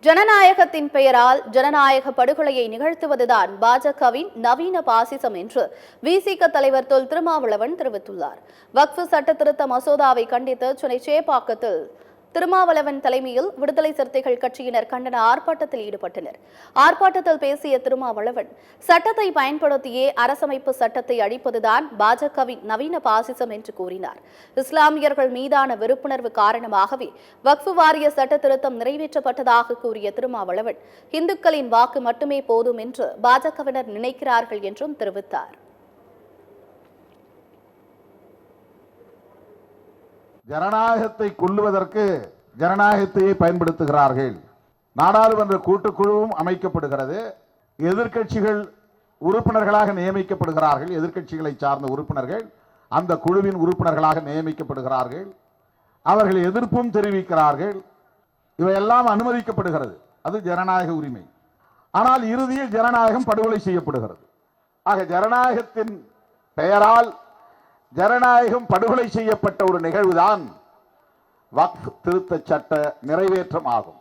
ஜனநாயகத்தின் பெயரால் ஜனநாயக படுகொலையை நிகழ்த்துவதுதான் பாஜகவின் நவீன பாசிசம் என்று விசிக தலைவர் தொல் திருமாவளவன் தெரிவித்துள்ளார். வக்ஃப் சட்ட திருத்த மசோதாவை கண்டித்து சென்னை சேப்பாக்கத்தில் திருமாவளவன் தலைமையில் விடுதலை சிறுத்தைகள் கட்சியினர் கண்டன ஆர்ப்பாட்டத்தில் ஈடுபட்டனர். ஆர்ப்பாட்டத்தில் பேசிய திருமாவளவன், சட்டத்தை பயன்படுத்தியே அரசமைப்பு சட்டத்தை அழிப்பதுதான் பாஜகவின் நவீன பாசிசம் என்று கூறினார். இஸ்லாமியர்கள் மீதான வெறுப்புணர்வு காரணமாகவே வக்ஃப் வாரிய சட்ட திருத்தம் நிறைவேற்றப்பட்டதாக கூறிய திருமாவளவன், இந்துக்களின் வாக்கு மட்டுமே போதும் என்று பாஜகவினர் நினைக்கிறார்கள் என்றும் தெரிவித்தார். ஜனநாயகத்தை கொல்லுவதற்கு ஜனநாயகத்தையே பயன்படுத்துகிறார்கள். நாடாளுமன்ற கூட்டுக்குழுவும் அமைக்கப்படுகிறது. எதிர்க்கட்சிகள் உறுப்பினர்களாக நியமிக்கப்படுகிறார்கள். எதிர்க்கட்சிகளை சார்ந்த உறுப்பினர்கள் அந்த குழுவின் உறுப்பினர்களாக நியமிக்கப்படுகிறார்கள். அவர்கள் எதிர்ப்பும் தெரிவிக்கிறார்கள். இவையெல்லாம் அனுமதிக்கப்படுகிறது. அது ஜனநாயக உரிமை. ஆனால் இறுதியில் ஜனநாயகம் படுகொலை செய்யப்படுகிறது. ஆக ஜனநாயகத்தின் பெயரால் ஜனநாயகம் படுகொலை செய்யப்பட்ட ஒரு நிகழ்வுதான் வக்ஃப் திருத்த சட்ட நிறைவேற்றம் ஆகும்.